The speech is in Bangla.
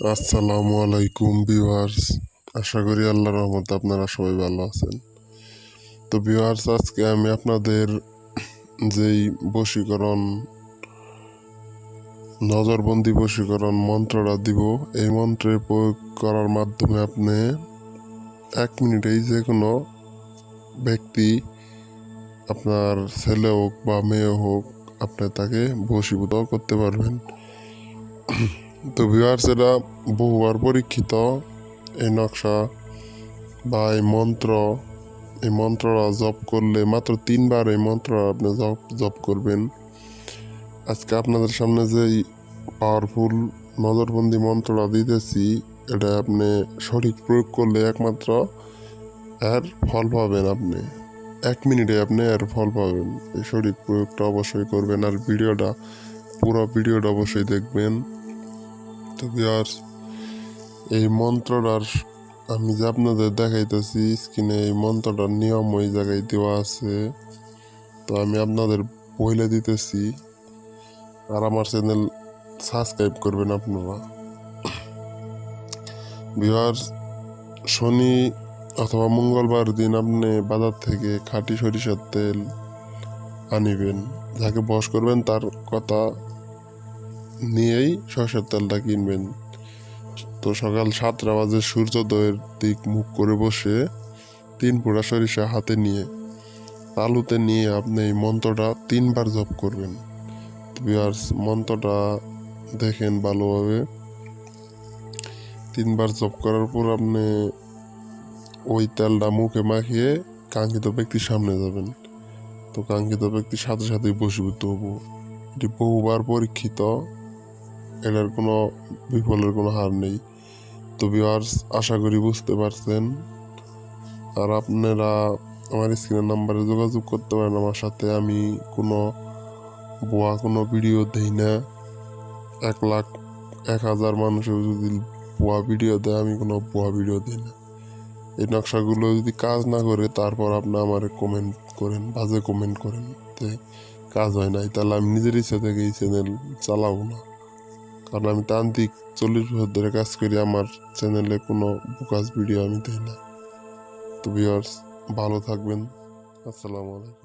আসসালামু আলাইকুম ভিউয়ার্স। আশা করি আল্লাহর রহমতে আপনারা সবাই ভালো আছেন। তো ভিউয়ার্স, আজকে আমি আপনাদের যেই বশীকরণ নজরবন্দি বশীকরণ মন্ত্রটা দিব, এই মন্ত্রের প্রয়োগ করার মাধ্যমে আপনি 1 মিনিটেই যে কোনো ব্যক্তি, আপনার ছেলে হোক বা মেয়ে হোক, আপনি তাকে বশীভূত করতে পারবেন। তো ভিউয়ার্স, এটা বহুবার পরীক্ষিত। এই নকশা বা এই মন্ত্রটা জপ করলে মাত্র 3বার এই মন্ত্রটা আপনি জপ করবেন। আজকে আপনাদের সামনে যে পাওয়ারফুল নজরবন্দি মন্ত্রটা দিতেছি, এটা আপনি সঠিক প্রয়োগ করলে একমাত্র এর ফল পাবেন। আপনি 1 মিনিটে আপনি এর ফল পাবেন। এই সঠিক প্রয়োগটা অবশ্যই করবেন, আর পুরো ভিডিওটা অবশ্যই দেখবেন। তো ভিউয়ার্স, এই মন্ত্রটার আমি যে আপনাদের দেখাইতেছি স্ক্রিনে, এই মন্ত্রটার নিয়ম ওই জায়গায় দেওয়া আছে। তো আমি আপনাদের বইলে দিতেছি, আর আমার চ্যানেল সাবস্ক্রাইব করবেন আপনারা। ভিউয়ার্স, শনি অথবা মঙ্গলবার দিন আপনি বাজার থেকে খাঁটি সরিষার তেল আনিবেন। যাকে বশ করবেন তার কথা নিয়েই সরিষার তেলটা কিনবেন। তো সকাল 7টা বাজে সূর্যোদয়ের দিক মুখ করে বসে 3 ফোঁটা সরিষা হাতে নিয়ে তালুতে নিয়ে আপনি এই মন্ত্রটা 3বার জপ করবেন। ভিউয়ার্স, মন্ত্রটা দেখেন ভালোভাবে। 3বার জপ করার পর আপনি ওই তেলটা মুখে মাখিয়ে কাঙ্ক্ষিত ব্যক্তির সামনে যাবেন। তো কাঙ্ক্ষিত ব্যক্তির সাথে সাথেই বশীভূত হবো। এটি বহুবার পরীক্ষিত, এটার কোনো বিফলের কোনো হার নেই। তো ভিউয়ার্স, আশা করি বুঝতে পারছেন। আর আপনারা আমার স্ক্রিনের নাম্বারে যোগাযোগ করতে পারেন আমার সাথে। আমি কোনো ভিডিও দেই না। 1,00,000 মানুষের যদি ভুয়া ভিডিও দেয়, আমি কোনো ভুয়া ভিডিও দিই না। এই নকশাগুলো যদি কাজ না করে, তারপর আপনি আমার কমেন্ট করেন, বাজে কমেন্ট করেন যে কাজ হয় নাই, তাহলে আমি নিজের ইচ্ছা থেকে এই চ্যানেল চালাবো না। কারণ আমি তান্ত্রিক 40 বছর ধরে কাজ করি, আমার চ্যানেলে কোনো বোকাস ভিডিও আমি দিই না। তো ভিউয়ার্স, ভালো থাকবেন। আসসালামু আলাইকুম।